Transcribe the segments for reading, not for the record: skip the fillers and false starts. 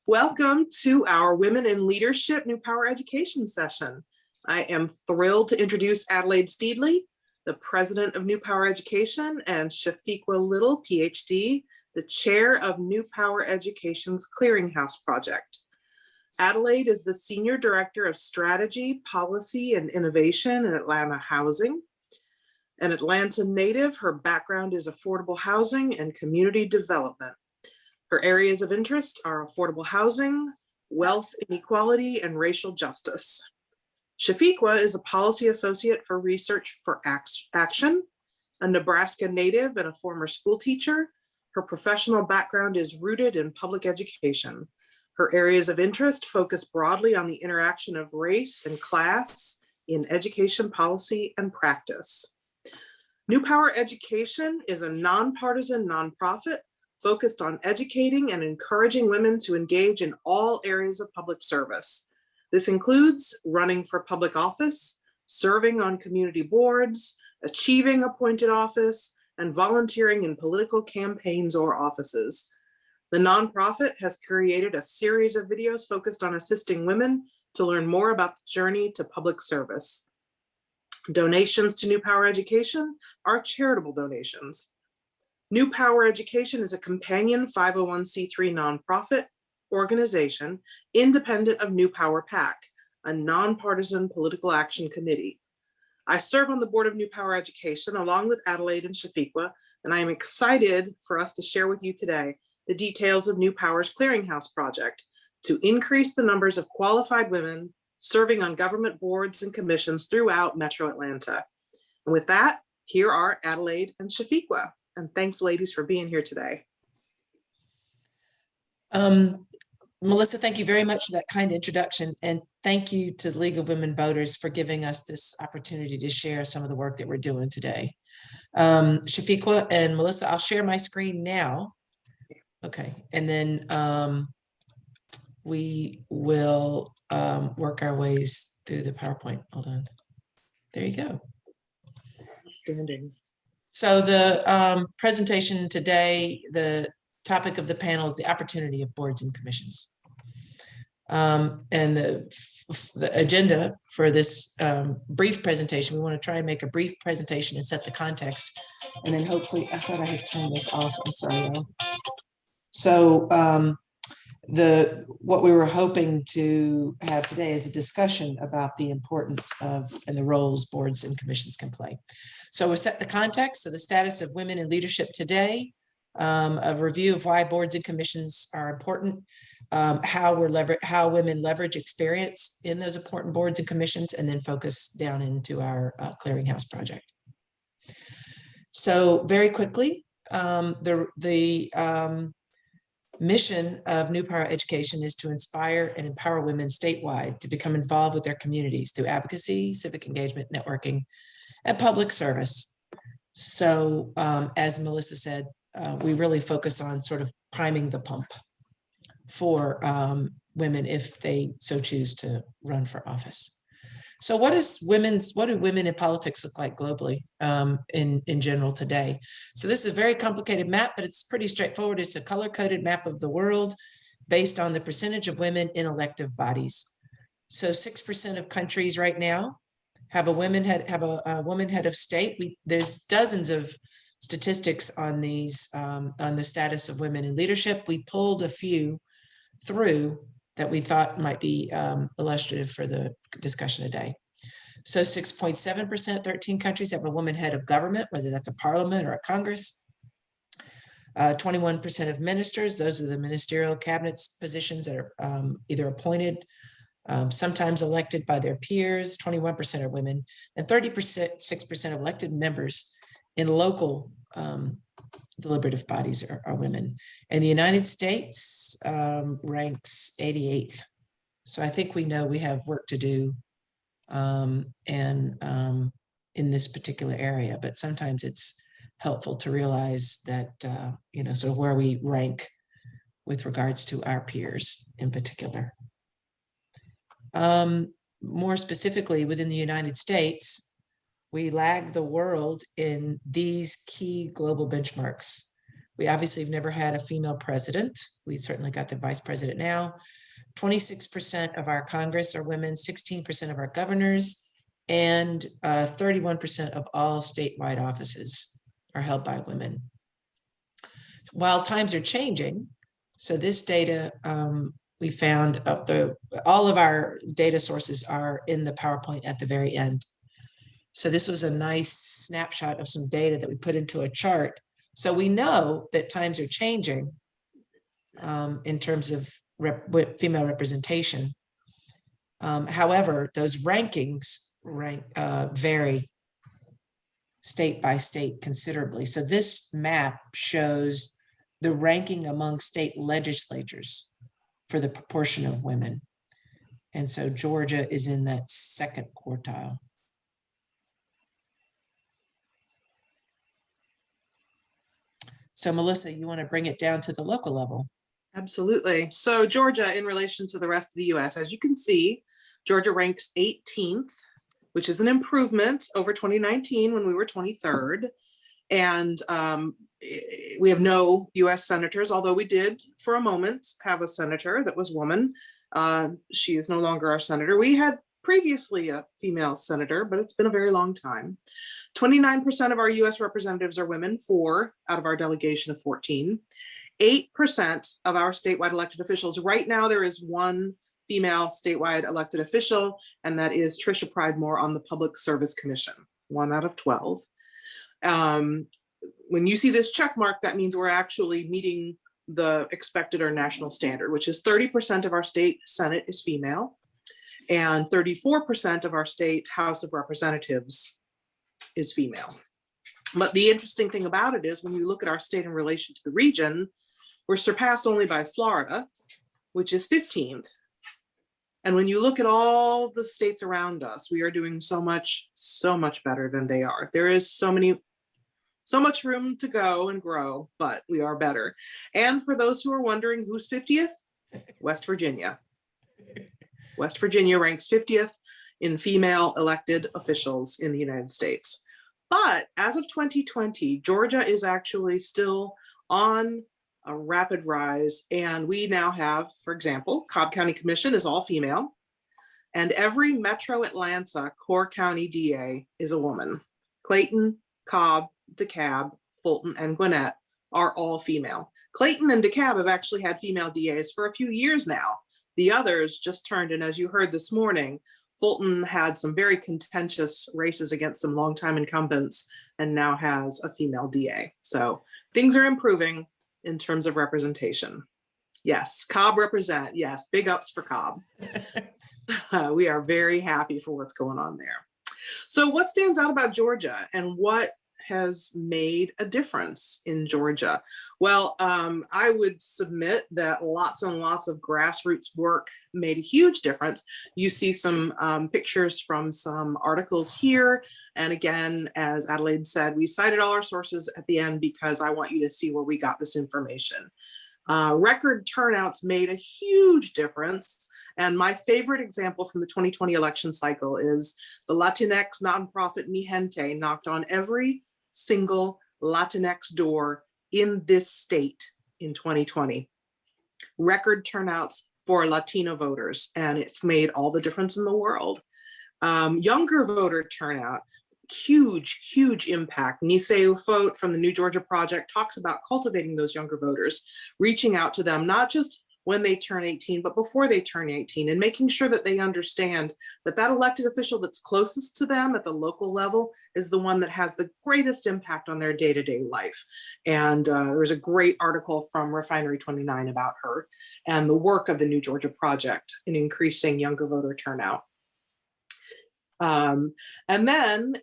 Welcome to our Women in Leadership New Power Education session. I am thrilled to introduce Adelaide Steedley, the president of New Power Education, and Shafiqua Little, PhD, the chair of New Power Education's Clearinghouse Project. Adelaide is the senior director of strategy, policy, and innovation in Atlanta Housing. An Atlanta native, her background is affordable housing and community development. Her areas of interest are affordable housing, wealth inequality, and racial justice. Shafiqua is a policy associate for Research for Action, a Nebraska native and a former school teacher. Her professional background is rooted in public education. Her areas of interest focus broadly on the interaction of race and class in education policy and practice. New Power Education is a nonpartisan nonprofit focused on educating and encouraging women to engage in all areas of public service. This includes running for public office, serving on community boards, achieving appointed office, and volunteering in political campaigns or offices. The nonprofit has created a series of videos focused on assisting women to learn more about the journey to public service. Donations to New Power Education are charitable donations. New Power Education is a companion 501c3 nonprofit organization independent of New Power PAC, a nonpartisan political action committee. I serve on the board of New Power Education along with Adelaide and Shafiqua, and I am excited for us to share with you today the details of New Power's Clearinghouse Project to increase the numbers of qualified women serving on government boards and commissions throughout Metro Atlanta. And with that, here are Adelaide and Shafiqua. And thanks, ladies, for being here today. Melissa, thank you very much for that kind introduction. And thank you to the League of Women Voters for giving us this opportunity to share some of the work that we're doing today. Shafiqua and Melissa, I'll share my screen now. Okay, and then we will work our ways through the PowerPoint. Hold on. There you go. Outstanding. So the presentation today, the topic of the panel is the opportunity of boards and commissions. And the agenda for this brief presentation, we want to try and make a brief presentation and set the context. And then hopefully, I thought I had turned this off. I'm sorry, y'all. So what we were hoping to have today is a discussion about the importance of and the roles boards and commissions can play. So we'll set the context of the status of women in leadership today, a review of why boards and commissions are important, how women leverage experience in those important boards and commissions, and then focus down into our Clearinghouse Project. So very quickly, the mission of New Power Education is to inspire and empower women statewide to become involved with their communities through advocacy, civic engagement, networking, and public service. So as Melissa said, we really focus on sort of priming the pump for women if they so choose to run for office. So what do women in politics look like globally in general today? So this is a very complicated map, but it's pretty straightforward. It's a color-coded map of the world based on the percentage of women in elective bodies. So 6% of countries right now have a woman head of state. There's dozens of statistics on these on the status of women in leadership. We pulled a few through that we thought might be illustrative for the discussion today. So 6.7%, 13 countries have a woman head of government, whether that's a parliament or a Congress. 21% of ministers, those are the ministerial cabinets positions that are either appointed, sometimes elected by their peers. 21% are women, and 6% of elected members in local deliberative bodies are women. And the United States ranks 88th. So I think we know we have work to do in this particular area, but sometimes it's helpful to realize that, sort of where we rank with regards to our peers in particular. More specifically, within the United States, we lag the world in these key global benchmarks. We obviously have never had a female president. We certainly got the vice president now. 26% of our Congress are women, 16% of our governors, and 31% of all statewide offices are held by women. While times are changing, so this data we found all of our data sources are in the PowerPoint at the very end. So this was a nice snapshot of some data that we put into a chart. So we know that times are changing in terms of female representation. However, those rankings vary state by state considerably. So this map shows the ranking among state legislatures for the proportion of women. And so Georgia is in that second quartile. So Melissa, you want to bring it down to the local level? Absolutely. So Georgia, in relation to the rest of the US, as you can see, Georgia ranks 18th, which is an improvement over 2019 when we were 23rd. And we have no US senators, although we did for a moment have a senator that was woman. She is no longer our senator. We had previously a female senator, but it's been a very long time. 29% of our US representatives are women, 4 out of our delegation of 14. 8% of our statewide elected officials. Right now, there is 1 female statewide elected official, and that is Trisha Pridemore on the Public Service Commission, 1 out of 12. When you see this check mark, that means we're actually meeting the expected or national standard, which is 30% of our state Senate is female, and 34% of our state House of Representatives is female. But the interesting thing about it is when you look at our state in relation to the region, we're surpassed only by Florida, which is 15th. And when you look at all the states around us, we are doing so much better than they are. There is so much room to go and grow, but we are better. And for those who are wondering who's 50th, West Virginia. West Virginia ranks 50th in female elected officials in the United States. But as of 2020, Georgia is actually still on a rapid rise. And we now have, for example, Cobb County Commission is all female. And every Metro Atlanta Core County DA is a woman. Clayton, Cobb, DeKalb, Fulton, and Gwinnett are all female. Clayton and DeKalb have actually had female DAs for a few years now. The others just turned, and as you heard this morning, Fulton had some very contentious races against some longtime incumbents and now has a female DA. So things are improving in terms of representation. Yes, Cobb represent. Yes, big ups for Cobb. We are very happy for what's going on there. So what stands out about Georgia and what has made a difference in Georgia? Well, I would submit that lots and lots of grassroots work made a huge difference. You see some pictures from some articles here. And again, as Adelaide said, we cited all our sources at the end because I want you to see where we got this information. Record turnouts made a huge difference. And my favorite example from the 2020 election cycle is the Latinx nonprofit Mi Gente knocked on every single Latinx door in this state in 2020. Record turnouts for Latino voters, and it's made all the difference in the world. Younger voter turnout, huge impact. Niseu Fote from the New Georgia Project talks about cultivating those younger voters, reaching out to them, not just when they turn 18, but before they turn 18, and making sure that they understand that that elected official that's closest to them at the local level is the one that has the greatest impact on their day-to-day life. And there's a great article from Refinery 29 about her and the work of the New Georgia Project in increasing younger voter turnout. And then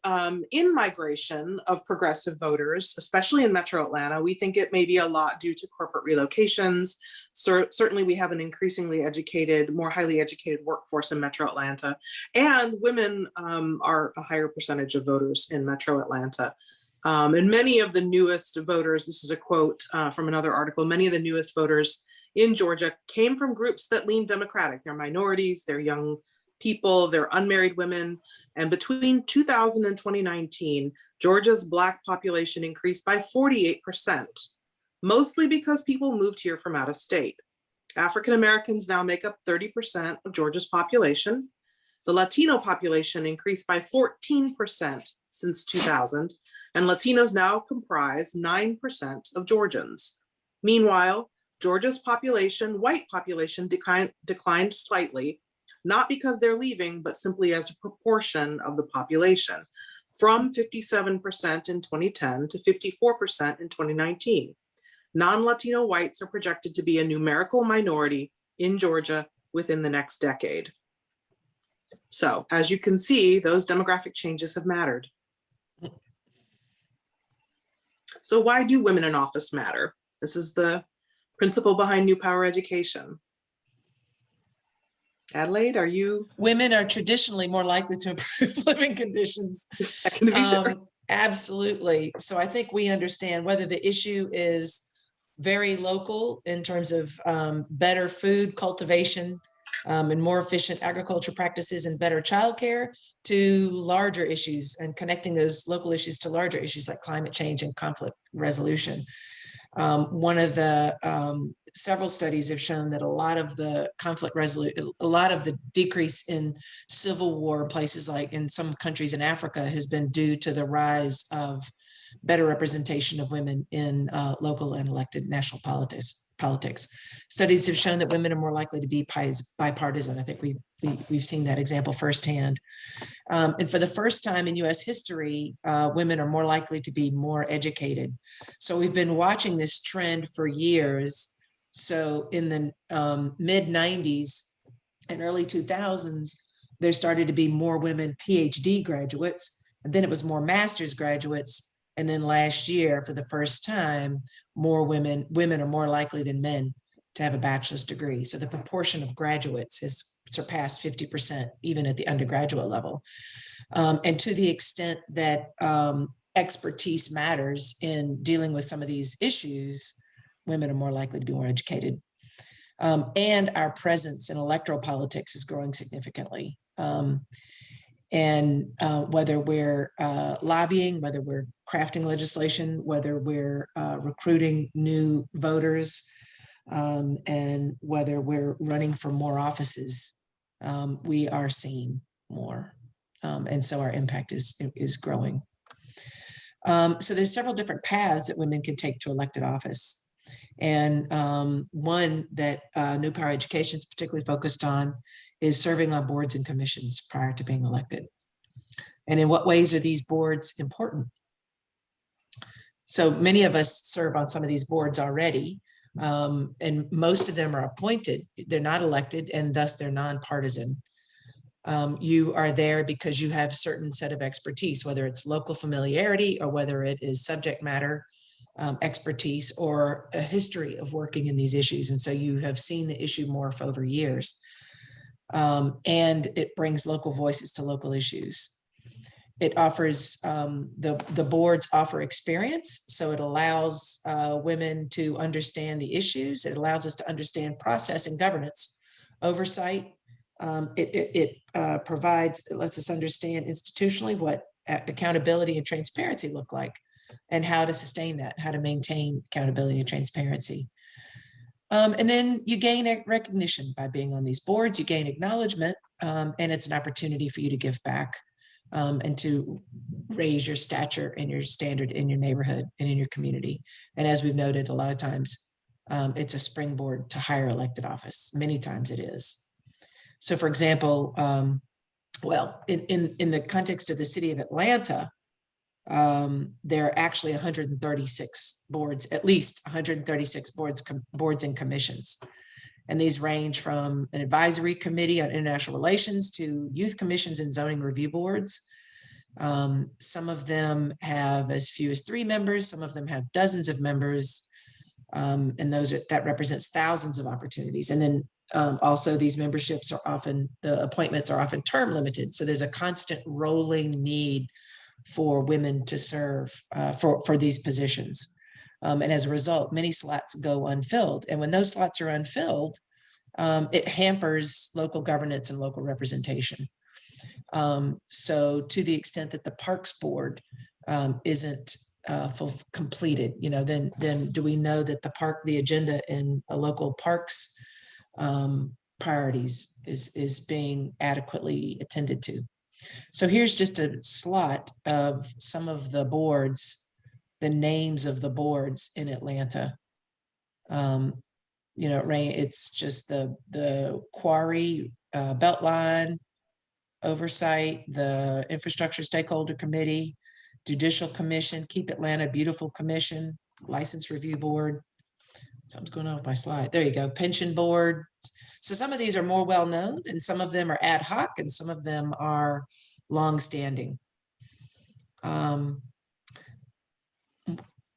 in migration of progressive voters, especially in Metro Atlanta, we think it may be a lot due to corporate relocations. Certainly we have an increasingly educated, more highly educated workforce in Metro Atlanta, and women are a higher percentage of voters in Metro Atlanta. And many of the newest voters, this is a quote from another article, many of the newest voters in Georgia came from groups that lean Democratic. They're minorities, they're young people, they're unmarried women. And between 2000 and 2019, Georgia's Black population increased by 48%. mostly because people moved here from out of state. African Americans now make up 30% of Georgia's population. The Latino population increased by 14% since 2000, and Latinos now comprise 9% of Georgians. Meanwhile, Georgia's white population declined slightly, not because they're leaving, but simply as a proportion of the population, from 57% in 2010 to 54% in 2019. Non-Latino whites are projected to be a numerical minority in Georgia within the next decade. So, as you can see, those demographic changes have mattered. So why do women in office matter? This is the principle behind New Power Education. Adelaide, are you? Women are traditionally more likely to improve living conditions. Second to be sure. Absolutely. So I think we understand whether the issue is very local in terms of better food cultivation and more efficient agriculture practices and better childcare, to larger issues and connecting those local issues to larger issues like climate change and conflict resolution. One of the several studies have shown that a lot of the decrease in civil war in places like in some countries in Africa has been due to the rise of better representation of women in local and elected national politics. Studies have shown that women are more likely to be bipartisan. I think we've seen that example firsthand. And for the first time in US history, women are more likely to be more educated. So we've been watching this trend for years. So in the mid 90s and early 2000s, there started to be more women PhD graduates, and then it was more master's graduates. And then last year, for the first time, more women are more likely than men to have a bachelor's degree. So the proportion of graduates has surpassed 50%, even at the undergraduate level. And to the extent that expertise matters in dealing with some of these issues, women are more likely to be more educated. And our presence in electoral politics is growing significantly. And whether we're lobbying, whether we're crafting legislation, whether we're recruiting new voters, and whether we're running for more offices, we are seeing more. And so our impact is growing. So there's several different paths that women can take to elected office. And one that New Power Education is particularly focused on is serving on boards and commissions prior to being elected. And in what ways are these boards important? So many of us serve on some of these boards already, and most of them are appointed. They're not elected, and thus they're nonpartisan. You are there because you have a certain set of expertise, whether it's local familiarity or whether it is subject matter expertise or a history of working in these issues. And so you have seen the issue morph over years. And it brings local voices to local issues. It offers, the boards offer experience, so it allows women to understand the issues. It allows us to understand process and governance, oversight. It lets us understand institutionally what accountability and transparency look like and how to sustain that, how to maintain accountability and transparency. And then you gain recognition by being on these boards, you gain acknowledgement, and it's an opportunity for you to give back and to raise your stature and your standard in your neighborhood and in your community. And as we've noted, a lot of times it's a springboard to higher elected office. Many times it is. So for example, well, in the context of the city of Atlanta, there are actually 136 boards, at least 136 boards and commissions. And these range from an advisory committee on international relations to youth commissions and zoning review boards. Some of them have as few as 3 members, some of them have dozens of members, and that represents thousands of opportunities. And then also these memberships are often, the appointments are often term limited. So there's a constant rolling need for women to serve for these positions. And as a result, many slots go unfilled. And when those slots are unfilled, it hampers local governance and local representation. So to the extent that the Parks Board isn't completed, then do we know that the agenda in a local parks priorities is being adequately attended to. So here's just a slot of some of the boards, the names of the boards in Atlanta. It's just the Quarry, Beltline, Oversight, the Infrastructure Stakeholder Committee, Judicial Commission, Keep Atlanta Beautiful Commission, License Review Board. Something's going on with my slide. There you go. Pension Board. So some of these are more well-known and some of them are ad hoc and some of them are long-standing.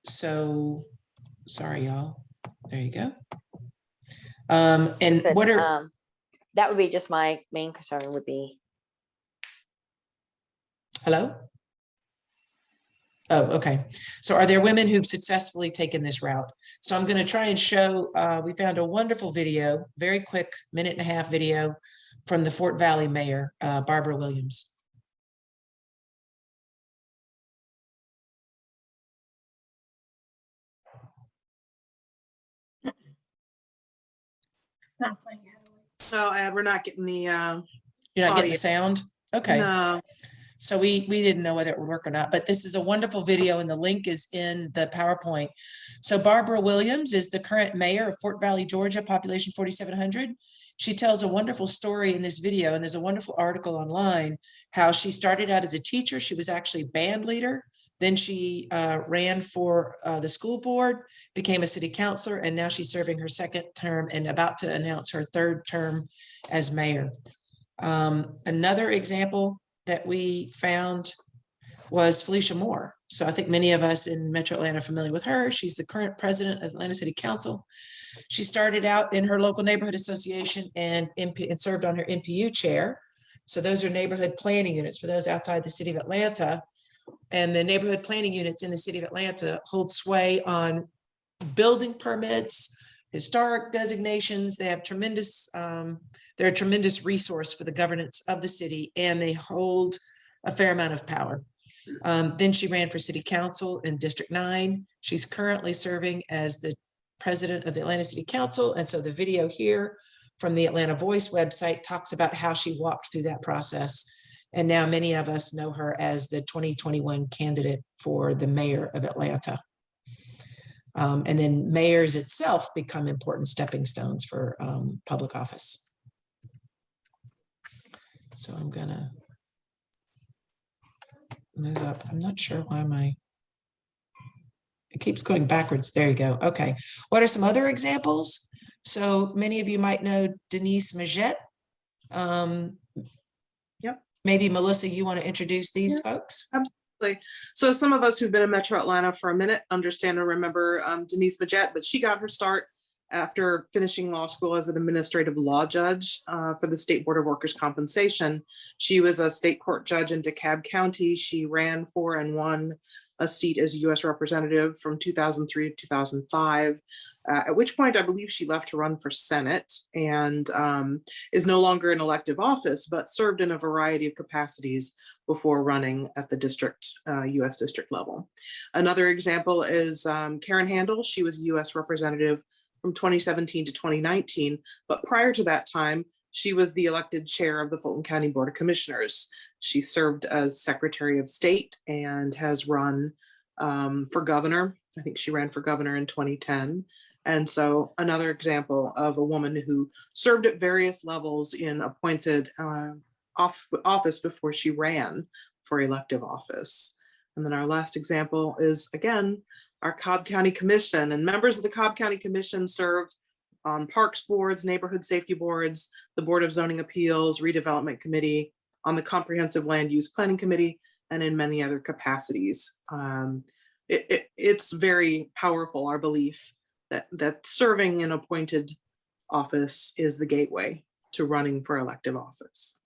So sorry, y'all. There you go. And Listen, what are, that would be just my main concern would be. hello? Oh, okay. So are there women who've successfully taken this route? So I'm going to try and show, we found a wonderful video, very quick 1.5-minute video from the Fort Valley Mayor, Barbara Williams. It's not playing. Oh, we're not getting the You're not getting the sound? Okay. No. So we didn't know whether it would work or not, but this is a wonderful video and the link is in the PowerPoint. So Barbara Williams is the current mayor of Fort Valley, Georgia, population 4,700. She tells a wonderful story in this video, and there's a wonderful article online, how she started out as a teacher. She was actually band leader. Then she ran for the school board, became a city councilor, and now she's serving her 2nd term and about to announce her 3rd term as mayor. Another example that we found was Felicia Moore. So I think many of us in Metro Atlanta are familiar with her. She's the current president of Atlanta City Council. She started out in her local neighborhood association and served on her MPU chair. So those are neighborhood planning units for those outside the city of Atlanta. And the neighborhood planning units in the city of Atlanta hold sway on building permits, historic designations. They have tremendous, they're a tremendous resource for the governance of the city, and they hold a fair amount of power. Then she ran for city council in District 9. She's currently serving as the president of the Atlanta City Council. And so the video here from the Atlanta Voice website talks about how she walked through that process. And now many of us know her as the 2021 candidate for the mayor of Atlanta. And then mayors itself become important stepping stones for public office. So I'm gonna move up. I'm not sure why it keeps going backwards. There you go. Okay. What are some other examples? So many of you might know Denise Majette. Yep. Maybe Melissa, you want to introduce these folks? Absolutely. So some of us who've been in Metro Atlanta for a minute understand and remember Denise Majette, but she got her start after finishing law school as an administrative law judge for the State Board of Workers' Compensation. She was a state court judge in DeKalb County. She ran for and won a seat as a U.S. representative from 2003 to 2005. At which point I believe she left to run for Senate and is no longer in elective office, but served in a variety of capacities before running at the district, U.S. district level. Another example is Karen Handel. She was a U.S. representative from 2017 to 2019, but prior to that time, she was the elected chair of the Fulton County Board of Commissioners. She served as Secretary of State and has run for governor. I think she ran for governor in 2010. And so another example of a woman who served at various levels in appointed office before she ran for elective office. And then our last example is, again, our Cobb County Commission, and members of the Cobb County Commission served on parks boards, neighborhood safety boards, the Board of Zoning Appeals, Redevelopment Committee, on the Comprehensive Land Use Planning Committee, and in many other capacities. It's very powerful, our belief that serving in appointed office is the gateway to running for elective office.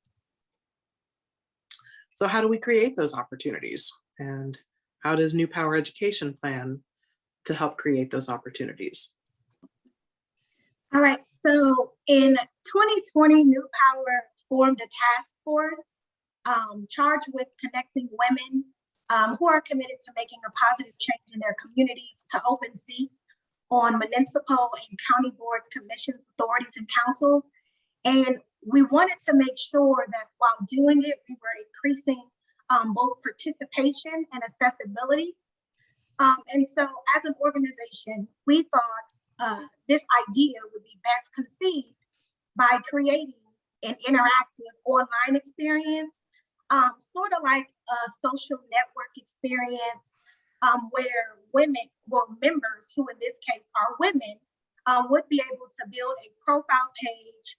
So how do we create those opportunities? And how does New Power Education plan to help create those opportunities? All right, so in 2020, New Power formed a task force charged with connecting women who are committed to making a positive change in their communities to open seats on municipal and county boards, commissions, authorities, and councils. And we wanted to make sure that while doing it, we were increasing both participation and accessibility. And so as an organization, we thought this idea would be best conceived by creating an interactive online experience, sort of like a social network experience where women, well, members who in this case are women, would be able to build a profile page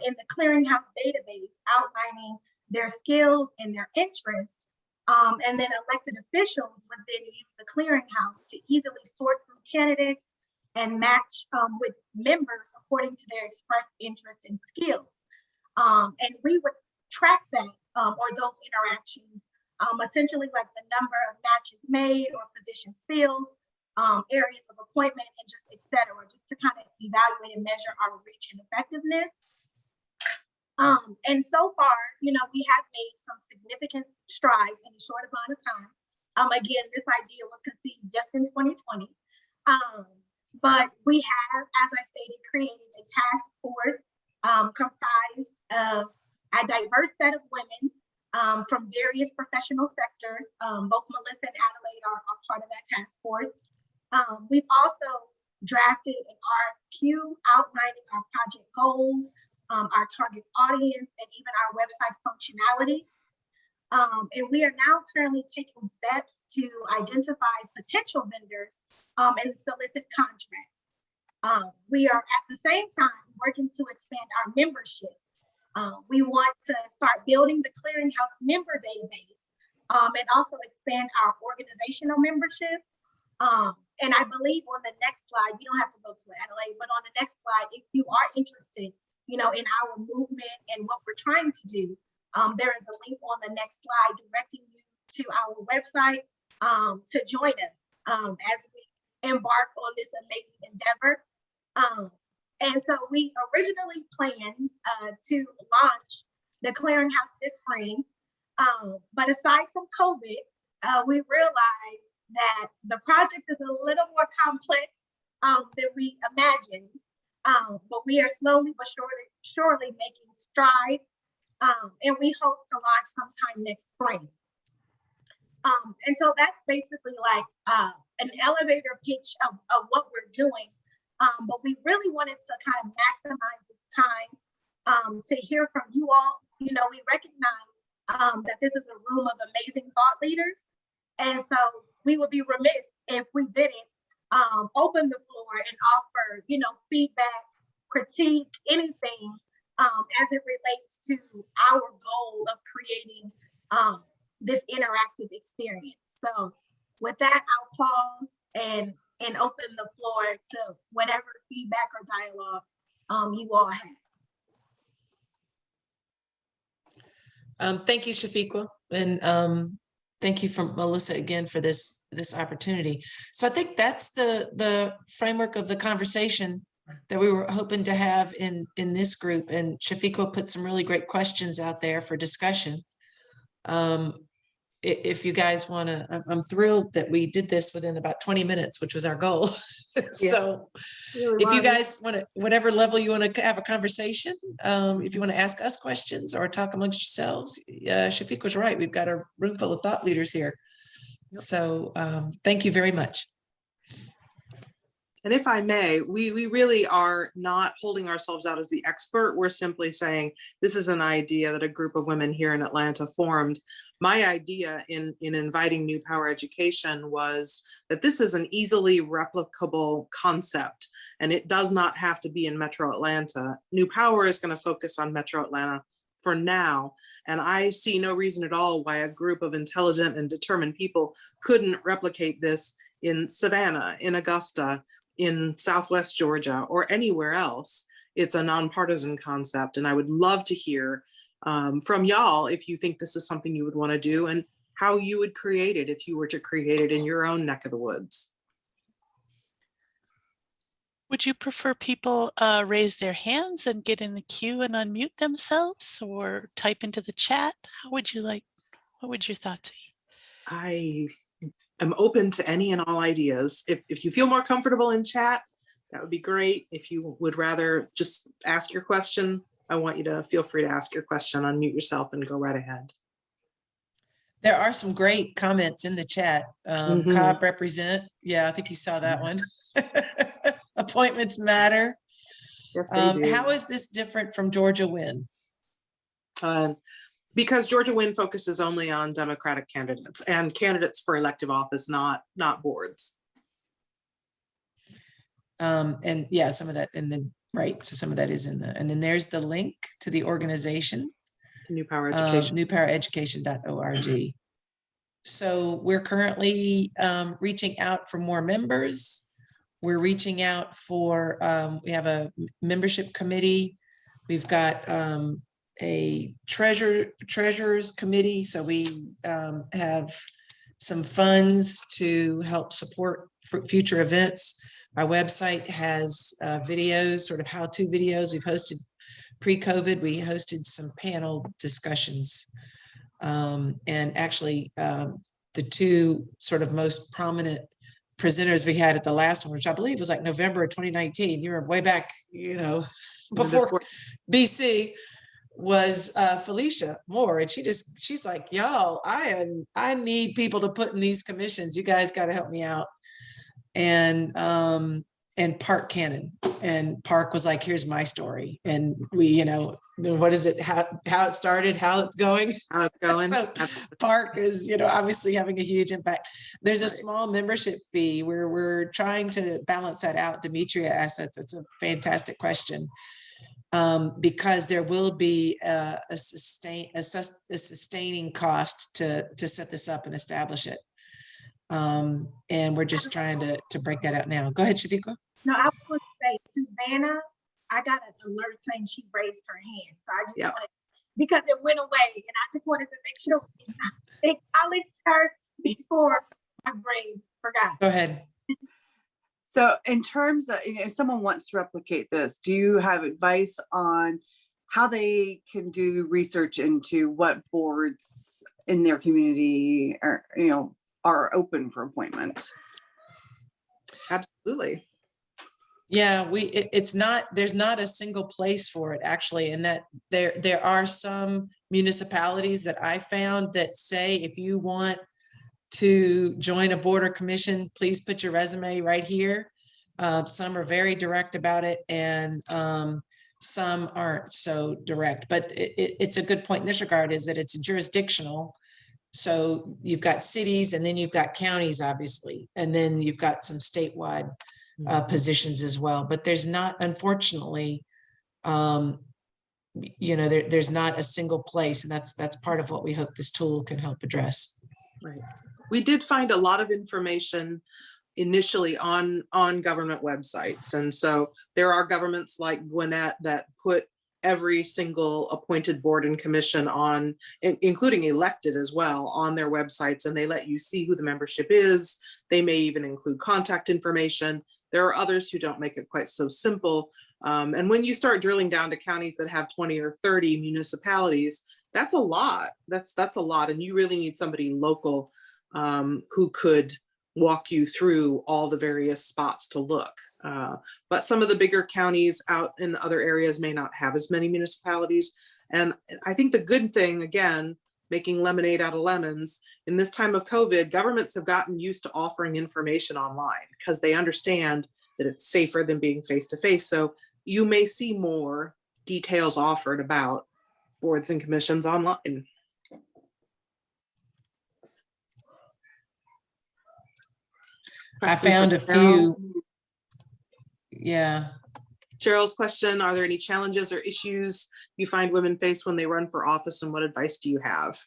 in the Clearinghouse database outlining their skills and their interests. And then elected officials would then use the Clearinghouse to easily sort through candidates and match with members according to their expressed interest and skills. And we would track that or those interactions, essentially like the number of matches made or positions filled, areas of appointment, and just et cetera, just to kind of evaluate and measure our reach and effectiveness. And so far, we have made some significant strides in a short amount of time. Again, this idea was conceived just in 2020. But we have, as I stated, created a task force comprised of a diverse set of women from various professional sectors. Both Melissa and Adelaide are part of that task force. We've also drafted an RFQ outlining our project goals, our target audience, and even our website functionality. And we are now currently taking steps to identify potential vendors and solicit contracts. We are at the same time working to expand our membership. We want to start building the Clearinghouse member database and also expand our organizational membership. And I believe on the next slide, you don't have to go to it, Adelaide, but on the next slide, if you are interested, in our movement and what we're trying to do, there is a link on the next slide directing you to our website to join us as we embark on this amazing endeavor. And so we originally planned to launch the Clearinghouse this spring, but aside from COVID, we realized that the project is a little more complex than we imagined. But we are slowly but surely making strides, and we hope to launch sometime next spring. And so that's basically like an elevator pitch of what we're doing. But we really wanted to kind of maximize this time to hear from you all. We recognize that this is a room of amazing thought leaders, and so we would be remiss if we didn't open the floor and offer, feedback, critique, anything as it relates to our goal of creating this interactive experience. So with that, I'll pause and open the floor to whatever feedback or dialogue you all have. Thank you, Shafiqua, and thank you from Melissa again for this opportunity. So I think that's the framework of the conversation that we were hoping to have in this group. And Shafiqua put some really great questions out there for discussion. If you guys want to, I'm thrilled that we did this within about 20 minutes, which was our goal. So if you guys want to, whatever level you want to have a conversation, if you want to ask us questions or talk amongst yourselves, Shafiq was right. We've got a room full of thought leaders here. Yep. So thank you very much. And if I may, we really are not holding ourselves out as the expert. We're simply saying this is an idea that a group of women here in Atlanta formed. My idea in inviting New Power Education was that this is an easily replicable concept, and it does not have to be in Metro Atlanta. New Power is going to focus on Metro Atlanta for now, and I see no reason at all why a group of intelligent and determined people couldn't replicate this in Savannah, in Augusta, in Southwest Georgia, or anywhere else. It's a nonpartisan concept, and I would love to hear from y'all if you think this is something you would want to do and how you would create it if you were to create it in your own neck of the woods. Would you prefer people raise their hands and get in the queue and unmute themselves, or type into the chat? How would you like, what would your thoughts be? I am open to any and all ideas. If you feel more comfortable in chat, that would be great. If you would rather just ask your question, I want you to feel free to ask your question, unmute yourself and go right ahead. There are some great comments in the chat. Mhm. Cobb represent. Yeah, I think he saw that one. Appointments matter. Yes, they do. How is this different from Georgia Win? Because Georgia Win focuses only on Democratic candidates and candidates for elective office, not boards. And yeah, some of that, and then, right, so some of that is in the, and then there's the link to the organization. To New Power Education. newpowereducation.org. So we're currently reaching out for more members. We're reaching out for, we have a membership committee. We've got a treasurer's committee. So we have some funds to help support future events. Our website has videos, sort of how-to videos. We've hosted pre-COVID, we hosted some panel discussions. And actually, the two sort of most prominent presenters we had at the last one, which I believe was like November of 2019, you were way back, you know, before BC, was Felicia Moore. And she's like, y'all, I need people to put in these commissions. You guys got to help me out. And Park Cannon, and Park was like, here's my story. And we, you know, what is it, how it started, how it's going. How it's going. So Park is, you know, obviously having a huge impact. There's a small membership fee where we're trying to balance that out. Demetria asks, it's a fantastic question. Because there will be a sustaining cost to set this up and establish it. And we're just trying to break that out now. Go ahead, Shafiqua. No, I was going to say, Susanna, I got an alert saying she raised her hand. So I just wanted, because it went away, and I just wanted to make sure we acknowledged her before my brain forgot. Go ahead. So in terms of, if someone wants to replicate this, do you have advice on how they can do research into what boards in their community are, you know, are open for appointment? Absolutely. Yeah, it's not, there's not a single place for it actually. And that there are some municipalities that I found that say, if you want to join a board or commission, please put your resume right here. Some are very direct about it, and some aren't so direct, but it's a good point in this regard is that it's jurisdictional. So you've got cities, and then you've got counties, obviously, and then you've got some statewide positions as well. But there's not, unfortunately, you know, there's not a single place, and that's part of what we hope this tool can help address. Right. We did find a lot of information initially on government websites, and so there are governments like Gwinnett that put every single appointed board and commission on, including elected as well, on their websites, and they let you see who the membership is. They may even include contact information. There are others who don't make it quite so simple. And when you start drilling down to counties that have 20 or 30 municipalities, that's a lot. That's a lot. And you really need somebody local who could walk you through all the various spots to look. But some of the bigger counties out in other areas may not have as many municipalities. And I think the good thing, again, making lemonade out of lemons, in this time of COVID, governments have gotten used to offering information online because they understand that it's safer than being face-to-face. So you may see more details offered about boards and commissions online. I found a few. Yeah. Cheryl's question, are there any challenges or issues you find women face when they run for office, and what advice do you have?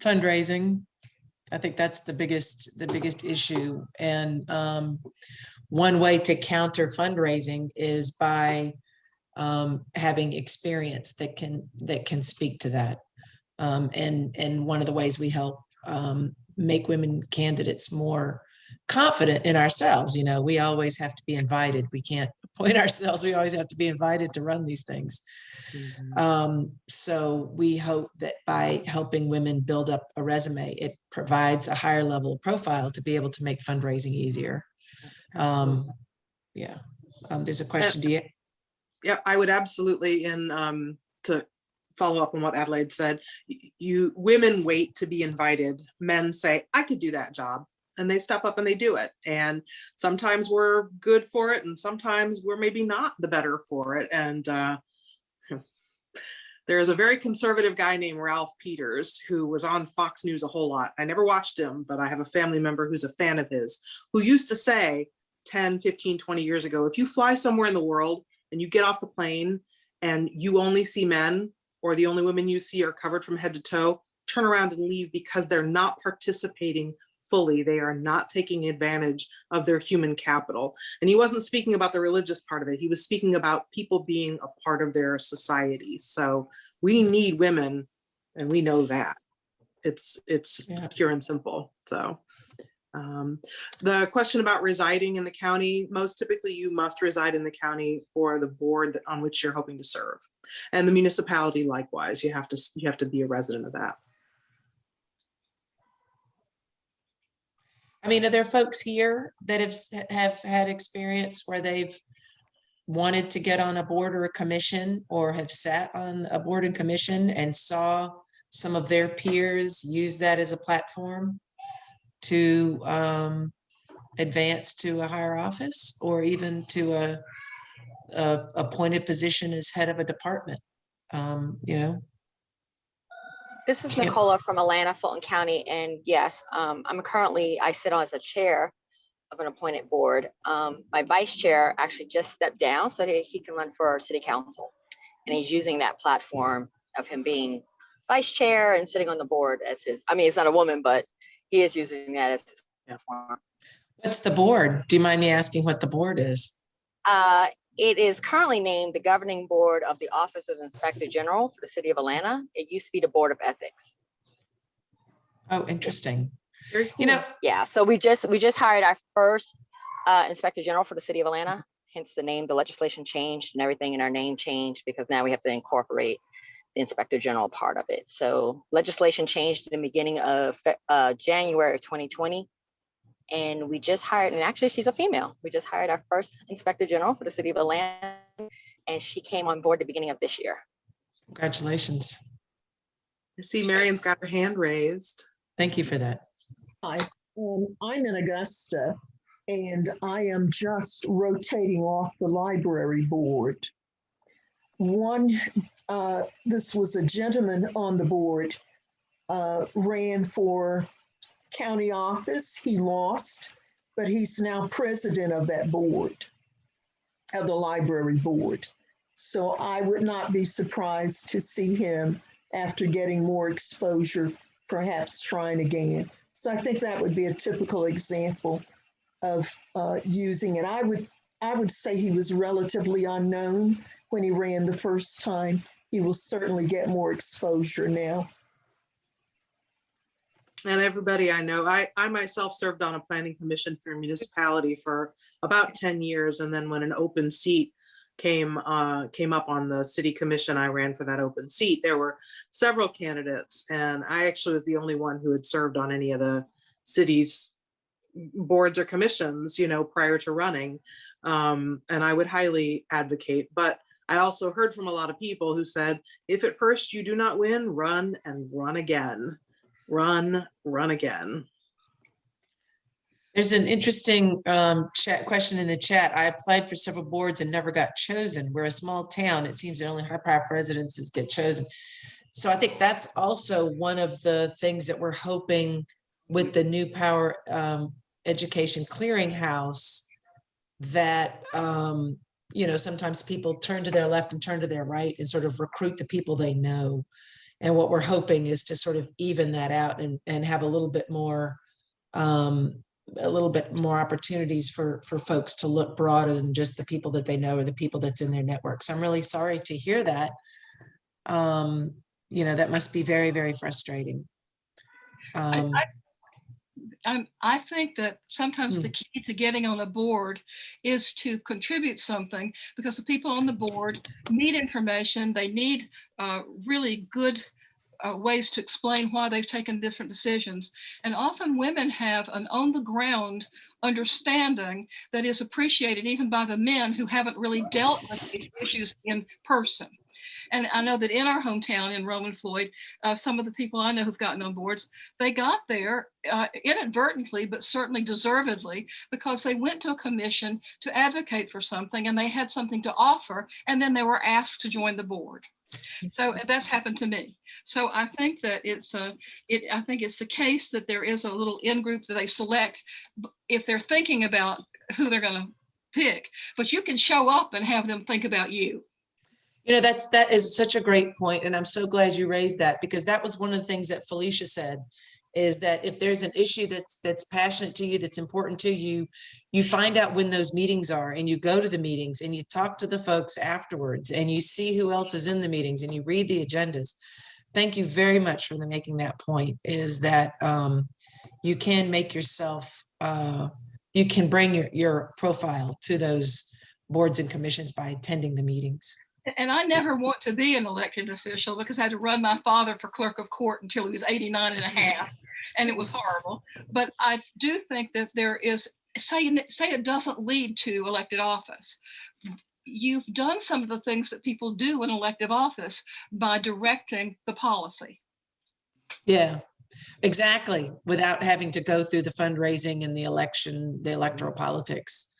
Fundraising. I think that's the biggest issue. And one way to counter fundraising is by having experience that can speak to that. And one of the ways we help make women candidates more confident in ourselves. You know, we always have to be invited. We can't appoint ourselves. We always have to be invited to run these things. So we hope that by helping women build up a resume, it provides a higher level of profile to be able to make fundraising easier. Yeah. There's a question. Do you? Yeah, I would absolutely, to follow up on what Adelaide said, women wait to be invited. Men say, I could do that job. And they step up and they do it. And sometimes we're good for it. And sometimes we're maybe not the better for it. And there is a very conservative guy named Ralph Peters who was on Fox News a whole lot. I never watched him, but I have a family member who's a fan of his, who used to say 10, 15, 20 years ago, if you fly somewhere in the world and you get off the plane and you only see men, or the only women you see are covered from head to toe, turn around and leave, because they're not participating fully. They are not taking advantage of their human capital. And he wasn't speaking about the religious part of it. He was speaking about people being a part of their society. So we need women, and we know that. It's pure and simple. So the question about residing in the county, most typically you must reside in the county for the board on which you're hoping to serve. And the municipality likewise, you have to be a resident of that. I mean, are there folks here that have had experience where they've wanted to get on a board or a commission, or have sat on a board and commission and saw some of their peers use that as a platform to advance to a higher office, or even to a appointed position as head of a department? This is Can't- Nicola from Atlanta, Fulton County, and yes, I sit on as a chair of an appointed board. My vice chair actually just stepped down so that he can run for city council, and he's using that platform of him being vice chair and sitting on the board as his. I mean, it's not a woman, but he is using that as his platform. What's the board? Do you mind me asking what the board is? It is currently named the Governing Board of the Office of Inspector General for the City of Atlanta. It used to be the Board of Ethics. Oh, interesting. Very cool. Yeah, so we just hired our first Inspector General for the City of Atlanta, hence the name. The legislation changed and everything, and our name changed because now we have to incorporate the Inspector General part of it. So legislation changed in the beginning of January of 2020. And we just hired, and actually she's a female. We just hired our first Inspector General for the City of Atlanta, and she came on board the beginning of this year. Congratulations. I see Marion's got her hand raised. Thank you for that. Hi, I'm in Augusta, and I am just rotating off the library board. This was a gentleman on the board, ran for county office. He lost, but he's now president of that board, of the library board. So I would not be surprised to see him, after getting more exposure, perhaps trying again. So I think that would be a typical example of using it. I would say he was relatively unknown when he ran the first time. He will certainly get more exposure now. And everybody I know, I myself served on a planning commission for a municipality for about 10 years. And then when an open seat came up on the city commission, I ran for that open seat. There were several candidates, and I actually was the only one who had served on any of the city's boards or commissions, prior to running. And I would highly advocate, but I also heard from a lot of people who said, if at first you do not win, run and run again. Run again. There's an interesting question in the chat. I applied for several boards and never got chosen. We're a small town. It seems that only high-power residences get chosen. So I think that's also one of the things that we're hoping with the New Power Education Clearinghouse, that sometimes people turn to their left and turn to their right and sort of recruit the people they know. And what we're hoping is to sort of even that out and have a little bit more opportunities for folks to look broader than just the people that they know or the people that's in their network. So I'm really sorry to hear that. That must be very, very frustrating. I think that sometimes the key to getting on a board is to contribute something, because the people on the board need information. They need really good ways to explain why they've taken different decisions. And often women have an on the ground understanding that is appreciated even by the men who haven't really dealt with these issues in person. And I know that in our hometown in Roman Floyd, some of the people I know who've gotten on boards, they got there inadvertently, but certainly deservedly, because they went to a commission to advocate for something and they had something to offer, and then they were asked to join the board. So that's happened to me. So I think that I think it's the case that there is a little in-group that they select if they're thinking about who they're going to pick, but you can show up and have them think about you. You know, that is such a great point, and I'm so glad you raised that, because that was one of the things that Felicia said, is that if there's an issue that's passionate to you, that's important to you, you find out when those meetings are, and you go to the meetings and you talk to the folks afterwards, and you see who else is in the meetings, and you read the agendas. Thank you very much for making that point, is that you can make yourself, you can bring your profile to those boards and commissions by attending the meetings. And I never want to be an elected official, because I had to run my father for clerk of court until he was 89 and a half, and it was horrible. But I do think that there is, say it doesn't lead to elected office. You've done some of the things that people do in elective office by directing the policy. Yeah, exactly. Without having to go through the fundraising and the election, the electoral politics.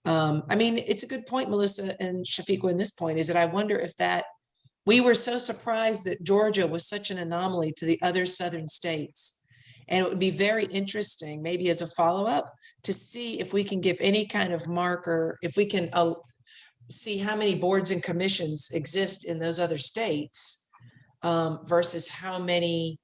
I mean, it's a good point, Melissa and Shafiqua, in this point, is that I wonder if that we were so surprised that Georgia was such an anomaly to the other southern states. And it would be very interesting, maybe as a follow-up, to see if we can give any kind of marker, if we can see how many boards and commissions exist in those other states versus how many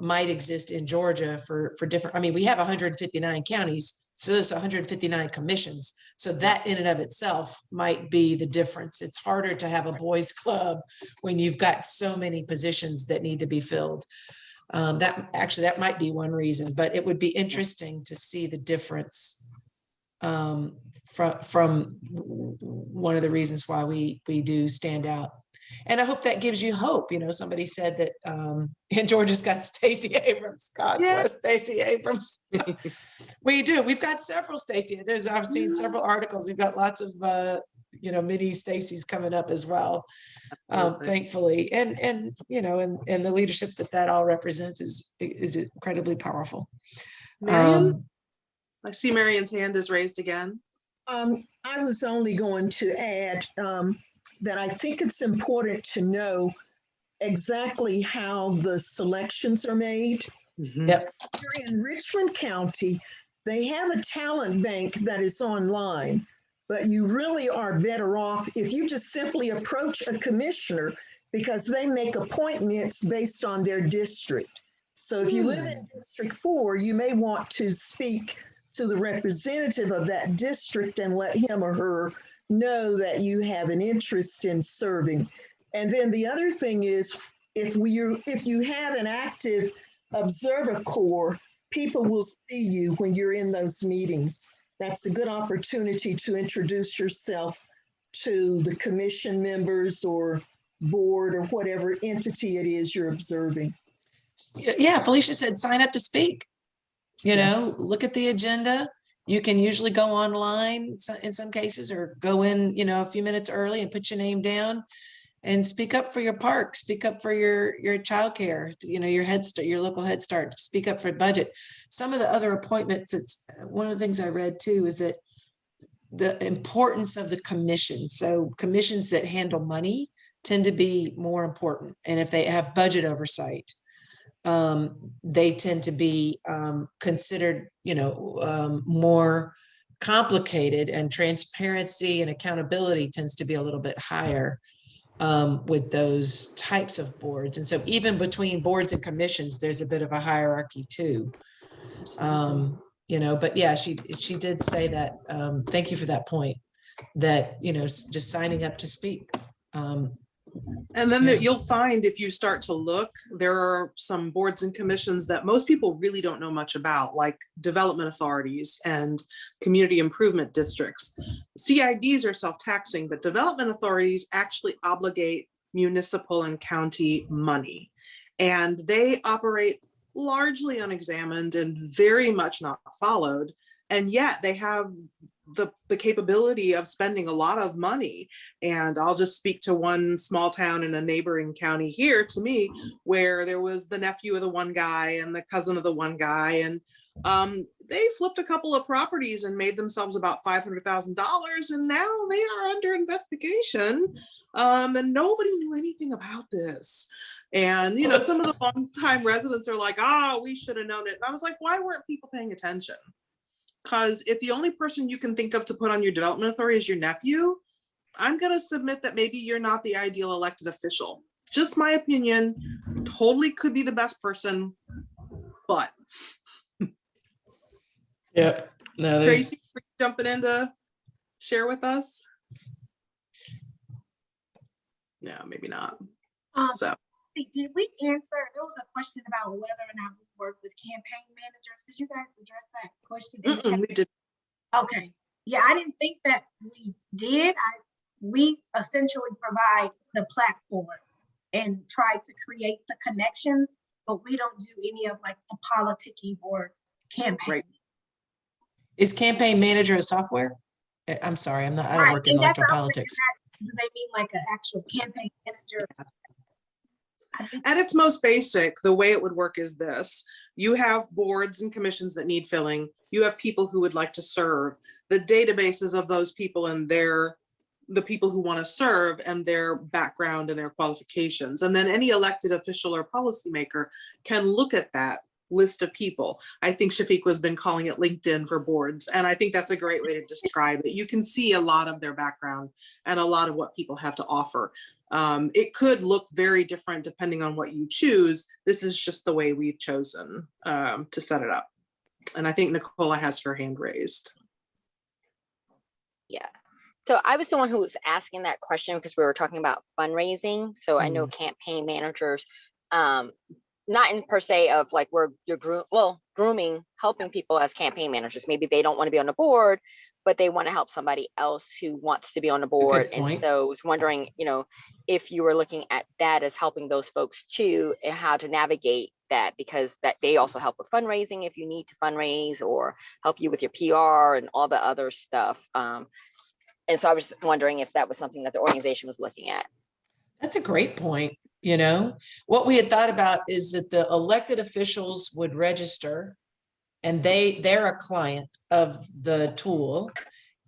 might exist in Georgia for different, I mean, we have 159 counties, so there's 159 commissions. So that in and of itself might be the difference. It's harder to have a boys club when you've got so many positions that need to be filled. That might be one reason, but it would be interesting to see the difference from one of the reasons why we do stand out. And I hope that gives you hope. You know, somebody said that and Georgia's got Stacey Abrams. God bless Stacey Abrams. We do. We've got several Stacey. I've seen several articles. We've got lots of mini Stacey's coming up as well. Thankfully, and you know, and the leadership that all represents is incredibly powerful. Marion? I see Marion's hand is raised again. I was only going to add that I think it's important to know exactly how the selections are made. Yep. Here in Richmond County, they have a talent bank that is online, but you really are better off if you just simply approach a commissioner, because they make appointments based on their district. So if you live in District 4, you may want to speak to the representative of that district and let him or her know that you have an interest in serving. And then the other thing is, if you have an active observer corps, people will see you when you're in those meetings. That's a good opportunity to introduce yourself to the commission members or board or whatever entity it is you're observing. Yeah, Felicia said, sign up to speak. You know, look at the agenda. You can usually go online in some cases, or go in, you know, a few minutes early and put your name down and speak up for your park, speak up for your childcare, you know, your Head Start, your local Head Start, speak up for budget. Some of the other appointments, it's one of the things I read too, is that the importance of the commission. So commissions that handle money tend to be more important. And if they have budget oversight, they tend to be considered, you know, more complicated, and transparency and accountability tends to be a little bit higher with those types of boards. And so even between boards and commissions, there's a bit of a hierarchy too. You know, but yeah, she did say that, thank you for that point, that, you know, just signing up to speak And then Yeah. you'll find if you start to look, there are some boards and commissions that most people really don't know much about, like development authorities and community improvement districts. CIDs are self-taxing, but development authorities actually obligate municipal and county money. And they operate largely unexamined and very much not followed. And yet they have the capability of spending a lot of money. And I'll just speak to one small town in a neighboring county here to me, where there was the nephew of the one guy and the cousin of the one guy. And they flipped a couple of properties and made themselves about $500,000. And now they are under investigation. And nobody knew anything about this. And, you know, some of the longtime residents are like, oh, we should have known it. And I was like, why weren't people paying attention? Because if the only person you can think of to put on your development authority is your nephew, I'm going to submit that maybe you're not the ideal elected official. Just my opinion, totally could be the best person, but. Yep. No, Tracy, jumping in to share with us? No, maybe not. So. Did we answer? There was a question about whether or not we work with campaign managers. Did you guys address that question? in the chat? We did. Okay. Yeah, I didn't think that we did. We essentially provide the platform and try to create the connections, but we don't do any of like the politicking or campaign. Right. Is Campaign Manager a software? I'm sorry, I don't work in and that's electoral what I was politics. thinking, do they mean like an actual campaign manager? At its most basic, the way it would work is this. You have boards and commissions that need filling. You have people who would like to serve. The databases of those people and the people who want to serve and their background and their qualifications. And then any elected official or policymaker can look at that list of people. I think Shafiq has been calling it LinkedIn for boards. And I think that's a great way to describe it. You can see a lot of their background and a lot of what people have to offer. It could look very different depending on what you choose. This is just the way we've chosen to set it up. And I think Nicola has her hand raised. Yeah. So I was the one who was asking that question because we were talking about fundraising. So I know campaign managers, not in per se of like you're grooming, helping people as campaign managers. Maybe they don't want to be on the board, but they want to help somebody else who wants to be on the board. And so I was wondering, you know, if you were looking at that as helping those folks too, and how to navigate that, because that they also help with fundraising if you need to fundraise, or help you with your PR and all the other stuff. And so I was just wondering if that was something that the organization was looking at. That's a great point. You know, what we had thought about is that the elected officials would register and they're a client of the tool.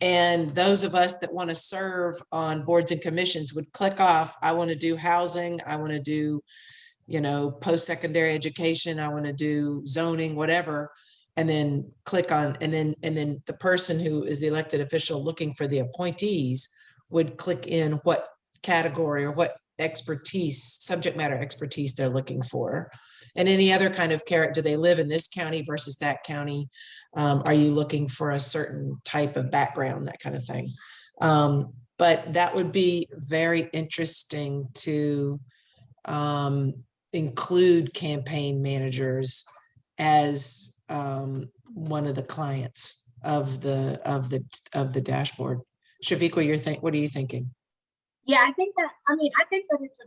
And those of us that want to serve on boards and commissions would click off, I want to do housing, I want to do, you know, post-secondary education, I want to do zoning, whatever, and then click on, and then the person who is the elected official looking for the appointees would click in what category or what expertise, subject matter expertise they're looking for. And any other kind of character, do they live in this county versus that county? Are you looking for a certain type of background, that kind of thing? But that would be very interesting to include campaign managers as one of the clients of the dashboard. Shafiq, what are you thinking? Yeah, I think that it's a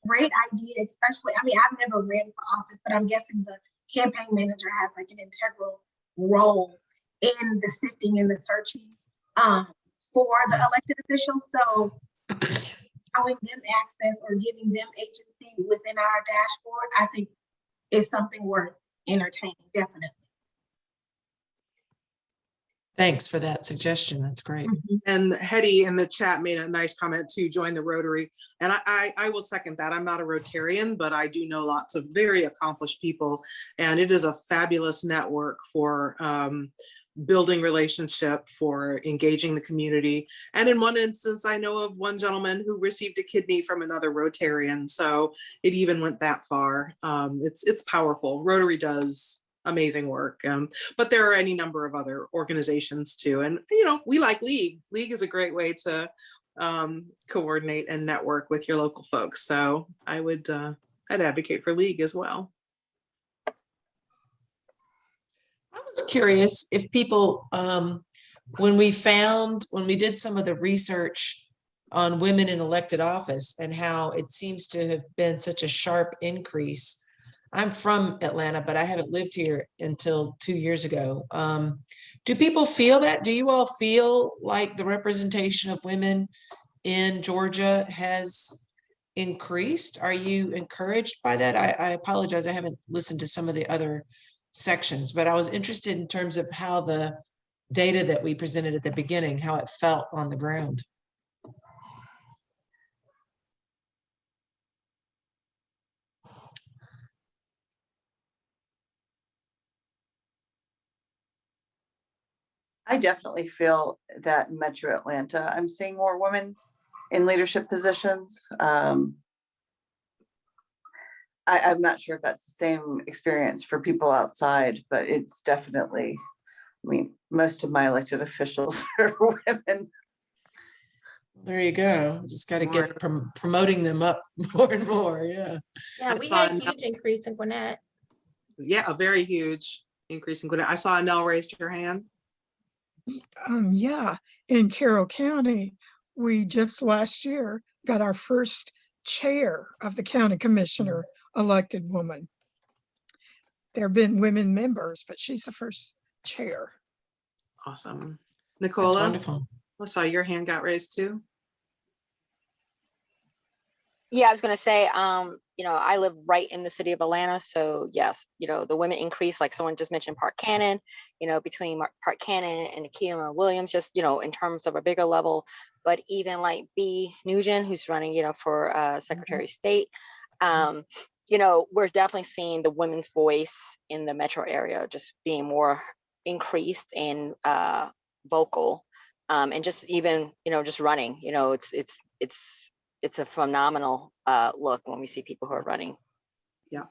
great idea, especially, I mean, I've never ran for office, but I'm guessing the campaign manager has like an integral role in the sifting and the searching for the elected officials. So allowing them access or giving them agency within our dashboard, I think is something worth entertaining, definitely. Thanks for that suggestion. That's great. And Hetty in the chat made a nice comment to join the Rotary. And I will second that. I'm not a Rotarian, but I do know lots of very accomplished people. And it is a fabulous network for building relationship, for engaging the community. And in one instance, I know of one gentleman who received a kidney from another Rotarian. So it even went that far. It's powerful. Rotary does amazing work, but there are any number of other organizations too. And, you know, we like League. League is a great way to coordinate and network with your local folks. So I'd advocate for league as well. I was curious if people, when we did some of the research on women in elected office and how it seems to have been such a sharp increase. I'm from Atlanta, but I haven't lived here until 2 years ago. Do people feel that? Do you all feel like the representation of women in Georgia has increased? Are you encouraged by that? I apologize, I haven't listened to some of the other sections, but I was interested in terms of how the data that we presented at the beginning, how it felt on the ground. I definitely feel that in Metro Atlanta, I'm seeing more women in leadership positions. I'm not sure if that's the same experience for people outside, but it's definitely, I mean, most of my elected officials are women. There you go. Just got to get promoting them up more and more. Yeah. Yeah, we had a huge increase in Gwinnett. Yeah, a very huge increase in Gwinnett. I saw Nell raised her hand. Yeah, in Carroll County, we just last year got our first chair of the county commissioner elected woman. There have been women members, but she's the first chair. Awesome. That's Nicola, wonderful. I saw your hand got raised too. Yeah, I was gonna say, I live right in the city of Atlanta, so yes, the women increase, like someone just mentioned Park Cannon, between Park Cannon and Nakia Williams, just, in terms of a bigger level, but even like B. Nugent, who's running, for Secretary of State, we're definitely seeing the women's voice in the metro area just being more increased and vocal, and just even, just running, it's a phenomenal look when we see people who are running. Yeah,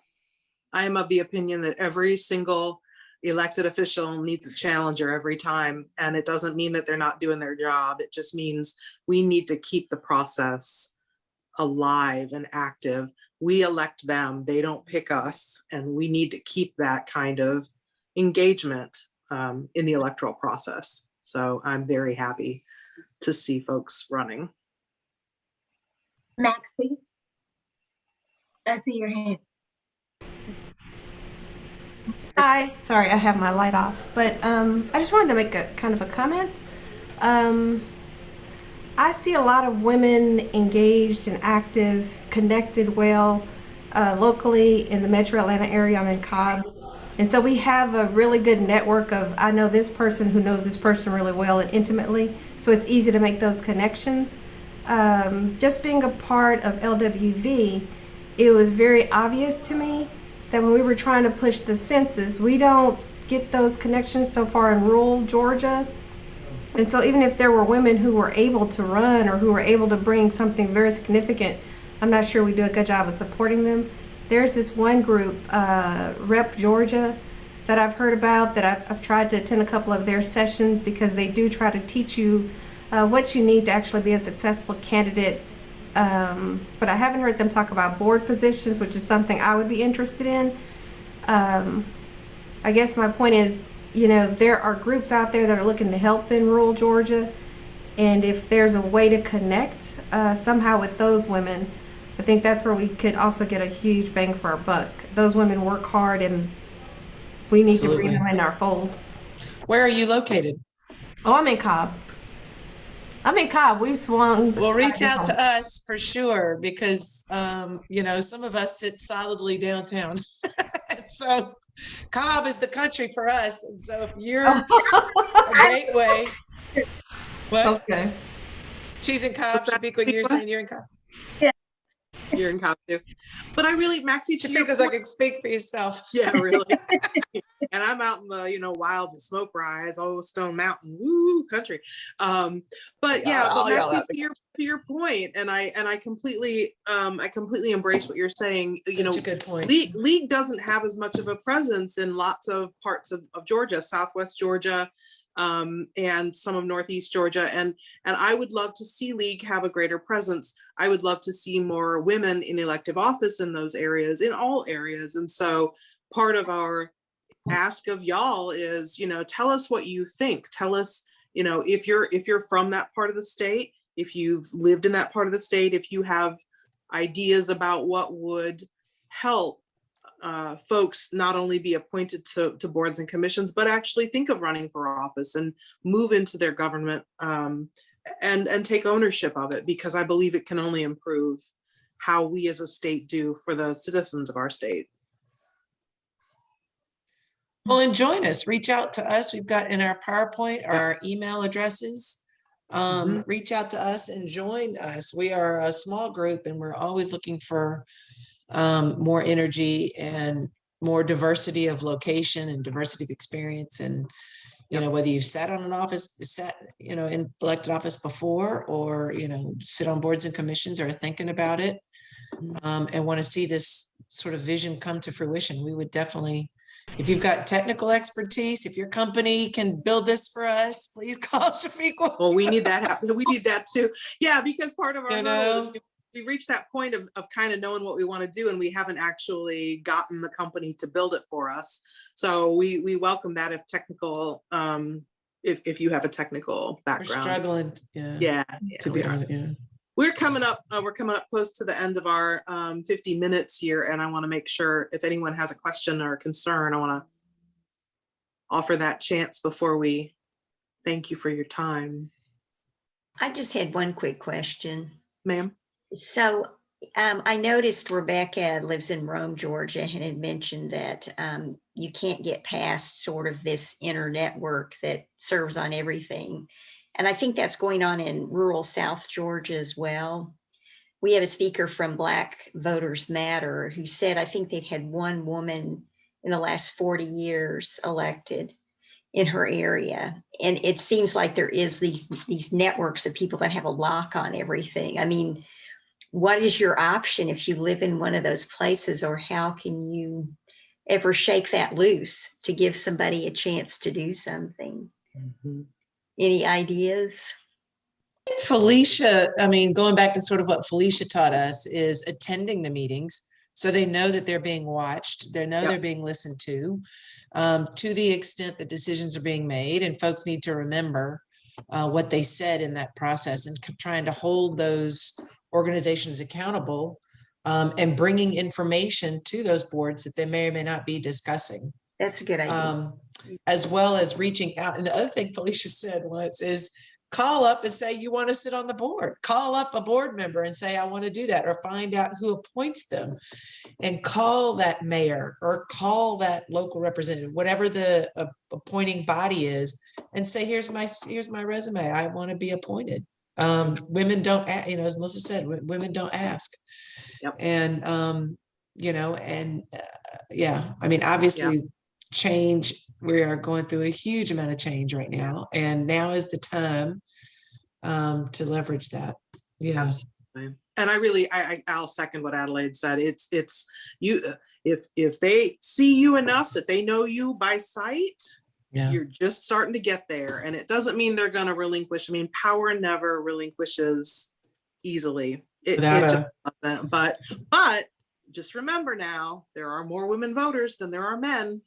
I am of the opinion that every single elected official needs a challenger every time. And it doesn't mean that they're not doing their job. It just means we need to keep the process alive and active. We elect them, they don't pick us. And we need to keep that kind of engagement in the electoral process. So I'm very happy to see folks running. Maxie, I see your hand. Hi, sorry, I have my light off, but I just wanted to make a kind of a comment. I see a lot of women engaged and active, connected well locally in the Metro Atlanta area. I'm in Cobb. And so we have a really good network of, I know this person who knows this person really well and intimately. So it's easy to make those connections. Just being a part of LWV, it was very obvious to me that when we were trying to push the census, we don't get those connections so far in rural Georgia. And so even if there were women who were able to run or who were able to bring something very significant, I'm not sure we do a good job of supporting them. There's this one group, Rep Georgia, that I've heard about, that I've tried to attend a couple of their sessions because they do try to teach you what you need to actually be a successful candidate. But I haven't heard them talk about board positions, which is something I would be interested in. I guess my point is, there are groups out there that are looking to help in rural Georgia. And if there's a way to connect somehow with those women, I think that's where we could also get a huge bang for our buck. Those women work hard and we need to bring them in our fold. Where are you located? Oh, I'm in Cobb. We've swung. Well, reach out to us for sure, because, some of us sit solidly downtown. So Cobb is the country for us. And so if you're a gateway, what? Okay. She's in Cobb. Shafiqua, you're saying you're in Cobb? Yeah. You're in Cobb too. But I really, Maxie, to your Because I can speak for yourself. Yeah, really. And I'm out in the, wilds of Smoke Rise, old Stone Mountain, woo, country. But Maxie, to your point, and I completely embrace what you're saying. Such a good point. League doesn't have as much of a presence in lots of parts of Georgia, Southwest Georgia, and some of Northeast Georgia. And I would love to see League have a greater presence. I would love to see more women in elective office in those areas, in all areas. And so part of our ask of y'all is, tell us what you think. Tell us, if you're from that part of the state, if you've lived in that part of the state, if you have ideas about what would help folks not only be appointed to boards and commissions, but actually think of running for office and move into their government and take ownership of it, because I believe it can only improve how we as a state do for the citizens of our state. Well, and join us, reach out to us. We've got in our PowerPoint our email addresses. Reach out to us and join us. We are a small group and we're always looking for more energy and more diversity of location and diversity of experience. And, whether you've sat on an office, in elected office before, or, sit on boards and commissions or thinking about it and want to see this sort of vision come to fruition, we would definitely, if you've got technical expertise, if your company can build this for us, please call Shafiqua. Well, we need that happen. We need that too. Yeah, because part of our role is we've reached that point of kind of knowing what we want to do, and we haven't actually gotten the company to build it for us. So we welcome that if technical, if you have a technical background. We're struggling. Yeah. To be honest, yeah. We're coming up close to the end of our 50 minutes here, and I want to make sure if anyone has a question or a concern, I want to offer that chance before we thank you for your time. I just had one quick question. Ma'am? So I noticed Rebecca lives in Rome, Georgia, and had mentioned that you can't get past sort of this inner network that serves on everything. And I think that's going on in rural South Georgia as well. We have a speaker from Black Voters Matter who said, I think they'd had one woman in the last 40 years elected in her area. And it seems like there is these networks of people that have a lock on everything. I mean, what is your option if you live in one of those places, or how can you ever shake that loose to give somebody a chance to do something? Any ideas? Felicia, going back to sort of what Felicia taught us, is attending the meetings so they know that they're being watched, they know they're being listened to the extent that decisions are being made, and folks need to remember what they said in that process, and trying to hold those organizations accountable and bringing information to those boards that they may or may not be discussing. That's a good idea. As well as reaching out. And the other thing Felicia said once is call up and say, you want to sit on the board. Call up a board member and say, I want to do that, or find out who appoints them, and call that mayor or call that local representative, whatever the appointing body is, and say, here's my resume. I want to be appointed. Women don't, as Melissa said, women don't ask. And, obviously change, we are going through a huge amount of change right now, and now is the time to leverage that. Absolutely. And I'll second what Adelaide said. It's you, if they see you enough that they know you by sight, you're just starting to get there. And it doesn't mean they're going to relinquish. Power never relinquishes easily. It just doesn't. But just remember now, there are more women voters than there are men.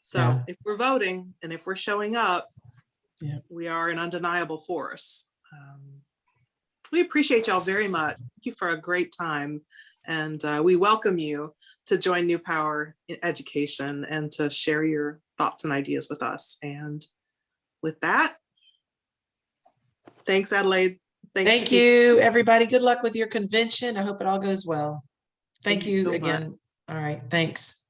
So if we're voting and if we're showing up, we are an undeniable force. We appreciate y'all very much. Thank you for a great time. And we welcome you to join New Power Education and to share your thoughts and ideas with us. And with that, thanks, Adelaide. Thank you, everybody. Good luck with your convention. I hope it all goes well. Thank you so again. much. All right. Thanks.